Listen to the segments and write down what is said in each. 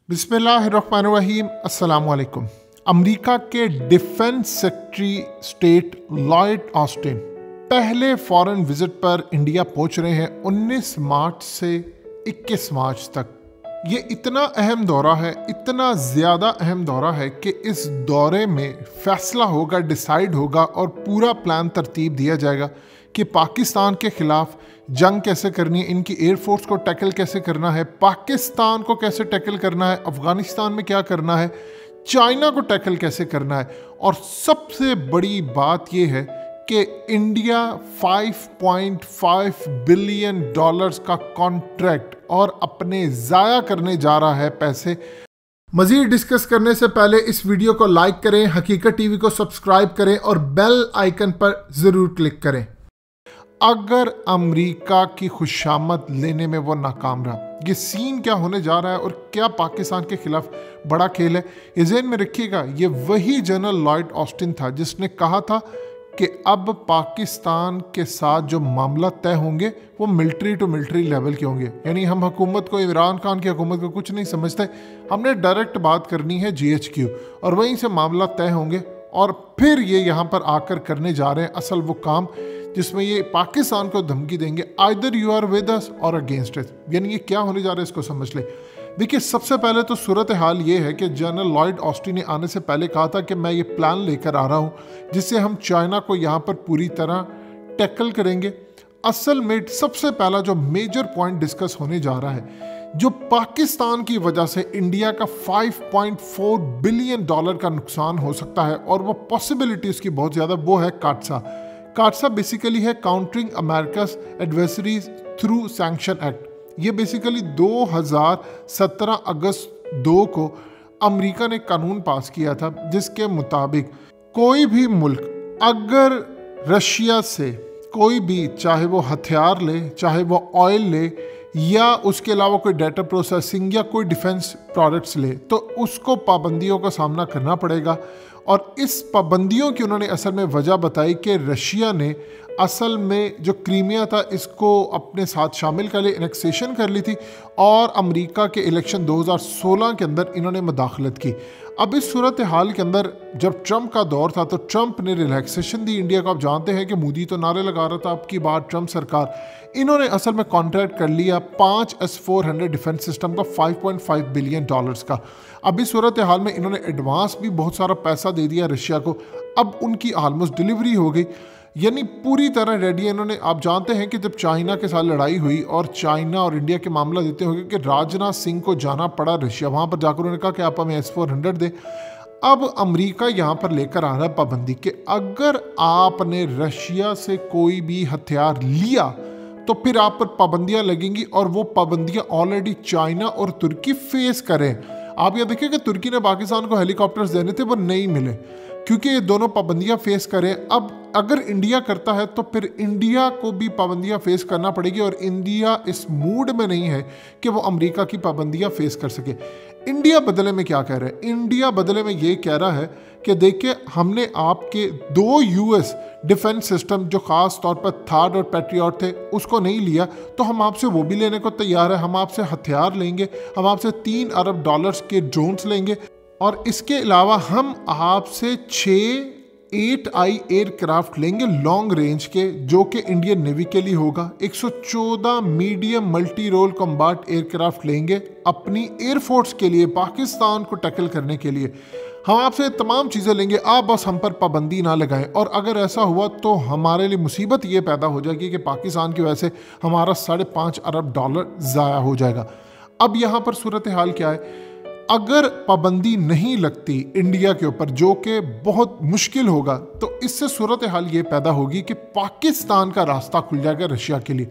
बिस्मिल्लाहिर्रहमानिर्रहीम अस्सलाम वालेकुम। अमेरिका के defence secretary state Lloyd Austin पहले फॉरेन विजिट पर इंडिया पहुंच रहे हैं 19 मार्च से 21 मार्च तक। ये इतना अहम दौरा है, इतना ज़्यादा अहम दौरा है कि इस दौरे में फैसला होगा, डिसाइड होगा और पूरा प्लान तरतीब दिया जाएगा कि पाकिस्तान के ख़िलाफ़ जंग कैसे करनी है, इनकी एयरफोर्स को टैकल कैसे करना है, पाकिस्तान को कैसे टैकल करना है, अफ़गानिस्तान में क्या करना है, चाइना को टैकल कैसे करना है। और सबसे बड़ी बात यह है कि इंडिया 5.5 बिलियन डॉलर्स का कॉन्ट्रैक्ट और अपने ज़ाया करने जा रहा है पैसे। मज़ीद डिस्कस करने से पहले इस वीडियो को लाइक करें, हकीकत टीवी को सब्सक्राइब करें और बेल आइकन पर ज़रूर क्लिक करें। अगर अमेरिका की खुशामद लेने में वो नाकाम रहा, ये सीन क्या होने जा रहा है और क्या पाकिस्तान के खिलाफ बड़ा खेल है, ये ज़हन में रखिएगा। ये वही जनरल लॉयड ऑस्टिन था जिसने कहा था कि अब पाकिस्तान के साथ जो मामला तय होंगे वो मिलिट्री टू मिलिट्री लेवल के होंगे। यानी हम हुकूमत को, इमरान खान की हुकूमत को कुछ नहीं समझते, हमने डायरेक्ट बात करनी है GHQ और वहीं से मामला तय होंगे। और फिर ये यहाँ पर आकर करने जा रहे हैं असल वो काम जिसमें ये पाकिस्तान को धमकी देंगे, either you are with us or against अस। यानी ये क्या होने जा रहा है इसको समझ ले। देखिए, सबसे पहले तो सूरत हाल ये है कि जनरल लॉयड ऑस्टिन ने आने से पहले कहा था कि मैं ये प्लान लेकर आ रहा हूँ जिससे हम चाइना को यहाँ पर पूरी तरह टैकल करेंगे। असल में सबसे पहला जो मेजर पॉइंट डिस्कस होने जा रहा है, जो पाकिस्तान की वजह से इंडिया का 5.4 बिलियन डॉलर का नुकसान हो सकता है और वो पॉसिबिलिटी उसकी बहुत ज़्यादा, वो है काटसा। काटसा बेसिकली है countering America's adversaries through sanction act. ये बेसिकली 2017 अगस्त 2 को अमेरिका ने कानून पास किया था जिसके मुताबिक कोई भी मुल्क अगर रशिया से कोई भी, चाहे वो हथियार ले, चाहे वो ऑयल ले या उसके अलावा कोई डाटा प्रोसेसिंग या कोई डिफेंस प्रोडक्ट्स ले, तो उसको पाबंदियों का सामना करना पड़ेगा। और इस पाबंदियों की उन्होंने असल में वजह बताई कि रशिया ने असल में जो क्रीमिया था इसको अपने साथ शामिल कर लिया, एनेक्सेशन कर ली थी और अमेरिका के इलेक्शन 2016 के अंदर इन्होंने मदाखलत की। अब इस सूरत हाल के अंदर जब ट्रंप का दौर था तो ट्रंप ने रिलैक्सेशन दी इंडिया को। आप जानते हैं कि मोदी तो नारे लगा रहा था अब की बार ट्रंप सरकार, इन्होंने असल में कॉन्ट्रैक्ट कर लिया 5 S-400 डिफेंस सिस्टम का 5.5 बिलियन डॉलर्स का। अब इस सूरत हाल में इन्होंने एडवांस भी बहुत सारा पैसा दे दिया रशिया को। अब उनकी ऑलमोस्ट डिलीवरी हो गई, यानी पूरी तरह रेडी है इन्होंने। आप जानते हैं कि जब चाइना के साथ लड़ाई हुई और चाइना और इंडिया के मामला देते होंगे कि राजनाथ सिंह को जाना पड़ा रशिया, वहाँ पर जाकर उन्होंने कहा कि आप हमें S-400 दें। अब अमेरिका यहाँ पर लेकर आ रहा है पाबंदी कि अगर आपने रशिया से कोई भी हथियार लिया तो फिर आप पर पाबंदियाँ लगेंगी और वो पाबंदियाँ ऑलरेडी चाइना और तुर्की फेस करें। आप यह देखिए कि तुर्की ने पाकिस्तान को हेलीकॉप्टर्स देने थे, वो नहीं मिले क्योंकि ये दोनों पाबंदियां फेस करें। अब अगर इंडिया करता है तो फिर इंडिया को भी पाबंदियां फेस करना पड़ेगी और इंडिया इस मूड में नहीं है कि वो अमेरिका की पाबंदियां फेस कर सके। इंडिया बदले में क्या कह रहा है? इंडिया बदले में ये कह रहा है कि देखिए, हमने आपके 2 US डिफेंस सिस्टम जो ख़ास तौर पर थार्ड और पैट्रियट थे उसको नहीं लिया, तो हम आपसे वो भी लेने को तैयार है। हम आपसे हथियार लेंगे, हम आपसे 3 अरब डॉलर्स के ड्रोन्स लेंगे और इसके अलावा हम आपसे 6 8I एयरक्राफ्ट लेंगे लॉन्ग रेंज के, जो कि इंडियन नेवी के लिए होगा। 114 medium multi role combat aircraft लेंगे अपनी एयरफोर्स के लिए, पाकिस्तान को टैकल करने के लिए। हम आपसे तमाम चीज़ें लेंगे, आप बस हम पर पाबंदी ना लगाएं। और अगर ऐसा हुआ तो हमारे लिए मुसीबत ये पैदा हो जाएगी कि पाकिस्तान की वजह से हमारा 5.5 अरब डॉलर ज़ाया हो जाएगा। अब यहाँ पर सूरत हाल क्या है? अगर पाबंदी नहीं लगती इंडिया के ऊपर, जो कि बहुत मुश्किल होगा, तो इससे सूरत हाल ये पैदा होगी कि पाकिस्तान का रास्ता खुल जाएगा रशिया के लिए।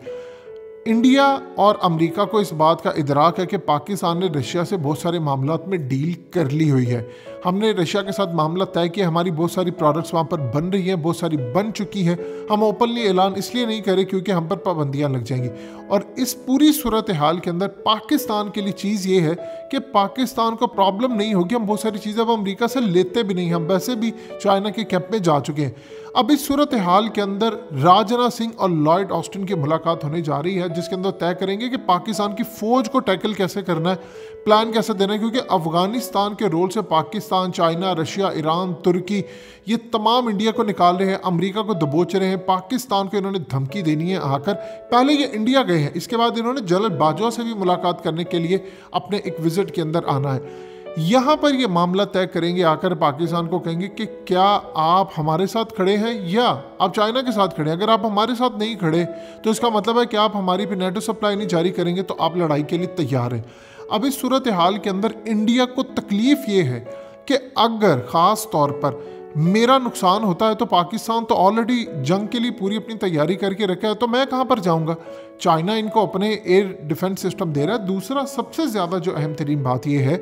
इंडिया और अमेरिका को इस बात का इदराक है कि पाकिस्तान ने रशिया से बहुत सारे मामलात में डील कर ली हुई है। हमने रशिया के साथ मामला तय किया, हमारी बहुत सारी प्रोडक्ट्स वहाँ पर बन रही हैं, बहुत सारी बन चुकी हैं। हम ओपनली ऐलान इसलिए नहीं करें क्योंकि हम पर पाबंदियाँ लग जाएंगी। और इस पूरी सूरत हाल के अंदर पाकिस्तान के लिए चीज़ ये है कि पाकिस्तान को प्रॉब्लम नहीं होगी, हम बहुत सारी चीज़ें अब अमेरिका से लेते भी नहीं, हम वैसे भी चाइना के कैंप में जा चुके हैं। अब इस सूरत हाल के अंदर राजनाथ सिंह और लॉयड ऑस्टिन की मुलाकात होने जा रही है जिसके अंदर तय करेंगे कि पाकिस्तान की फ़ौज को टैकल कैसे करना है। प्लान कैसे देना है, क्योंकि अफगानिस्तान के रोल से पाकिस्तान, चाइना, रशिया, ईरान, तुर्की ये तमाम इंडिया को निकाल रहे हैं, अमेरिका को दबोच रहे हैं। पाकिस्तान को इन्होंने धमकी देनी है आकर। पहले ये इंडिया गए हैं, इसके बाद इन्होंने जनरल बाजवा से भी मुलाकात करने के लिए अपने एक विजिट के अंदर आना है। यहाँ पर ये मामला तय करेंगे, आकर पाकिस्तान को कहेंगे कि क्या आप हमारे साथ खड़े हैं या आप चाइना के साथ खड़े हैं। अगर आप हमारे साथ नहीं खड़े तो इसका मतलब है कि आप हमारी भी नेटो सप्लाई नहीं जारी करेंगे, तो आप लड़ाई के लिए तैयार हैं। अब इस सूरत हाल के अंदर इंडिया को तकलीफ ये है कि अगर ख़ास तौर पर मेरा नुकसान होता है तो पाकिस्तान तो ऑलरेडी जंग के लिए पूरी अपनी तैयारी करके रखा है, तो मैं कहाँ पर जाऊँगा। चाइना इनको अपने एयर डिफेंस सिस्टम दे रहा है। दूसरा सबसे ज़्यादा जो अहम तरीन बात यह है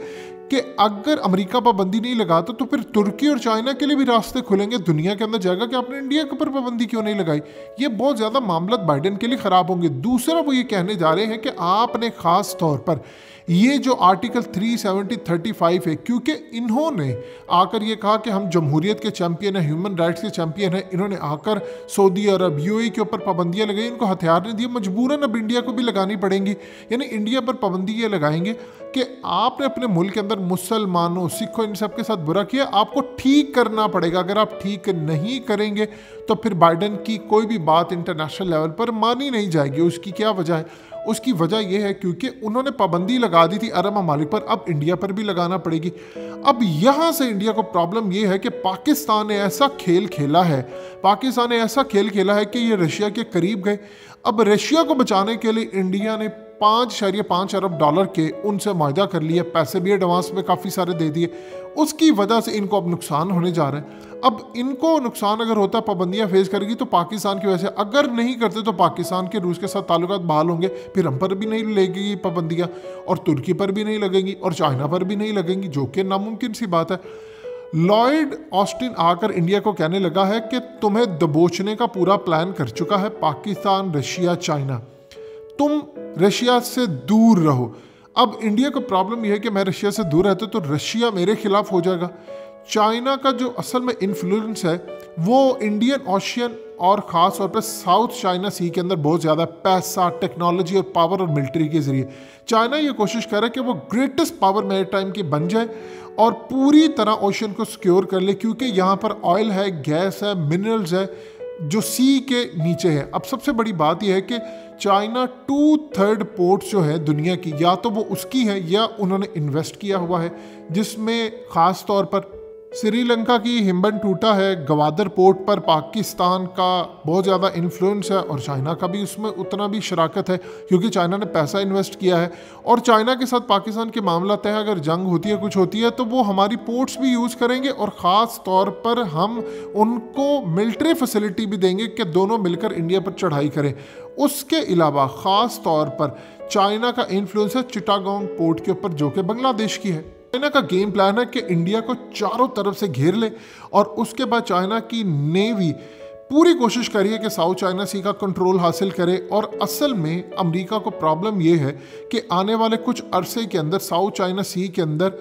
कि अगर अमेरिका पाबंदी नहीं लगाता तो फिर तुर्की और चाइना के लिए भी रास्ते खुलेंगे, दुनिया के अंदर जाएगा कि आपने इंडिया के ऊपर पाबंदी क्यों नहीं लगाई। ये बहुत ज़्यादा मामला बाइडेन के लिए ख़राब होंगे। दूसरा वो ये कहने जा रहे हैं कि आपने ख़ास तौर पर ये जो आर्टिकल 370-35 है, क्योंकि इन्होंने आकर ये कहा कि हम जमहूरियत के चैंपियन हैं, ह्यूमन राइट्स के चैंपियन हैं, इन्होंने आकर सऊदी अरब, यूएई के ऊपर पाबंदियाँ लगाई, इनको हथियार नहीं दिए, मजबूरन अब इंडिया को भी लगानी पड़ेंगी। यानी इंडिया पर पाबंदी ये लगाएंगे कि आपने अपने मुल्क के अंदर मुसलमानों, सिखों, इन सब के साथ बुरा किया, आपको ठीक करना पड़ेगा। अगर आप ठीक नहीं करेंगे तो फिर बाइडेन की कोई भी बात इंटरनेशनल लेवल पर मानी नहीं जाएगी। उसकी क्या वजह है? उसकी वजह यह है क्योंकि उन्होंने पाबंदी लगा दी थी अरब ममालिक पर, अब इंडिया पर भी लगाना पड़ेगी। अब यहाँ से इंडिया को प्रॉब्लम यह है कि पाकिस्तान ने ऐसा खेल खेला है, कि ये रशिया के करीब गए। अब रशिया को बचाने के लिए इंडिया ने 5.5 अरब डॉलर के उनसे मुआहदा कर लिया, पैसे भी एडवांस में काफ़ी सारे दे दिए। उसकी वजह से इनको अब नुकसान होने जा रहा है। अब इनको नुकसान अगर होता है, पाबंदियां फेस करेगी तो पाकिस्तान की वजह से, अगर नहीं करते तो पाकिस्तान के रूस के साथ ताल्लुकात बहाल होंगे, फिर हम पर भी नहीं लगेगी पाबंदियां, और तुर्की पर भी नहीं लगेंगी, और चाइना पर भी नहीं लगेंगी, जो कि नामुमकिन सी बात है। लॉयड ऑस्टिन आकर इंडिया को कहने लगा है कि तुम्हें दबोचने का पूरा प्लान कर चुका है पाकिस्तान, रशिया, चाइना, तुम रशिया से दूर रहो। अब इंडिया को प्रॉब्लम यह है कि मैं रशिया से दूर रहता तो रशिया मेरे खिलाफ हो जाएगा। चाइना का जो असल में इन्फ्लुएंस है वो इंडियन ओशियन और ख़ास तौर पर साउथ चाइना सी के अंदर बहुत ज़्यादा पैसा, टेक्नोलॉजी और पावर और मिलिट्री के ज़रिए चाइना ये कोशिश कर रहा है कि वो ग्रेटेस्ट पावर मैरीटाइम की बन जाए और पूरी तरह ओशियन को सिक्योर कर ले, क्योंकि यहाँ पर ऑयल है, गैस है, मिनरल्स है जो सी के नीचे है। अब सबसे बड़ी बात यह है कि चाइना 2/3 पोर्ट्स जो है दुनिया की, या तो वो उसकी है या उन्होंने इन्वेस्ट किया हुआ है, जिसमें ख़ास तौर पर श्रीलंका की हिम्बनटूटा है, गवादर पोर्ट पर पाकिस्तान का बहुत ज़्यादा इन्फ्लुएंस है और चाइना का भी उसमें उतना भी शराकत है, क्योंकि चाइना ने पैसा इन्वेस्ट किया है। और चाइना के साथ पाकिस्तान के मामला तय, अगर जंग होती है, कुछ होती है, तो वो हमारी पोर्ट्स भी यूज़ करेंगे और ख़ास तौर पर हम उनको मिलिट्री फैसिलिटी भी देंगे कि दोनों मिलकर इंडिया पर चढ़ाई करें। उसके अलावा ख़ास तौर पर चाइना का इन्फ्लुएंस है चिटागोंग पोर्ट के ऊपर, जो कि बांग्लादेश की है। चाइना का गेम प्लान है कि इंडिया को चारों तरफ से घेर ले और उसके बाद चाइना की नेवी पूरी कोशिश करिए कि साउथ चाइना सी का कंट्रोल हासिल करे। और असल में अमेरिका को प्रॉब्लम यह है कि आने वाले कुछ अरसे के अंदर साउथ चाइना सी के अंदर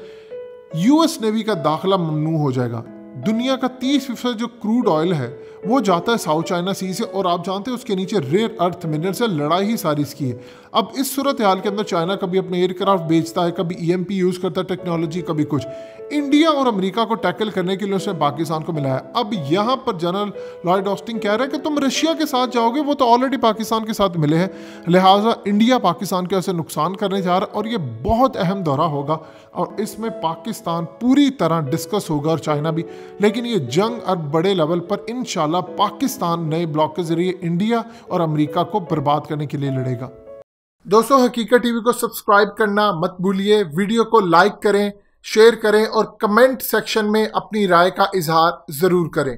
यूएस नेवी का दाखिला ममनू हो जाएगा। दुनिया का 30% जो क्रूड ऑयल है वो जाता है साउथ चाइना सी से, और आप जानते हैं उसके नीचे रेयर अर्थ मिनरल से लड़ाई ही सारी इसकी है। अब इस सूरत हाल के अंदर चाइना कभी अपने एयरक्राफ्ट बेचता है, कभी ईएमपी यूज़ करता है टेक्नोलॉजी, कभी कुछ। इंडिया और अमेरिका को टैकल करने के लिए उसने पाकिस्तान को मिलाया। अब यहाँ पर जनरल लॉयड ऑस्टिन कह रहे हैं कि तुम रशिया के साथ जाओगे, वो तो ऑलरेडी पाकिस्तान के साथ मिले हैं, लिहाजा इंडिया पाकिस्तान के वैसे नुकसान करने जा रहा है। और ये बहुत अहम दौरा होगा और इसमें पाकिस्तान पूरी तरह डिस्कस होगा और चाइना भी। लेकिन ये जंग अब बड़े लेवल पर इंशाल्लाह पाकिस्तान नए ब्लॉक के जरिए इंडिया और अमेरिका को बर्बाद करने के लिए लड़ेगा। दोस्तों, हकीकत टीवी को सब्सक्राइब करना मत भूलिए, वीडियो को लाइक करें, शेयर करें और कमेंट सेक्शन में अपनी राय का इजहार जरूर करें।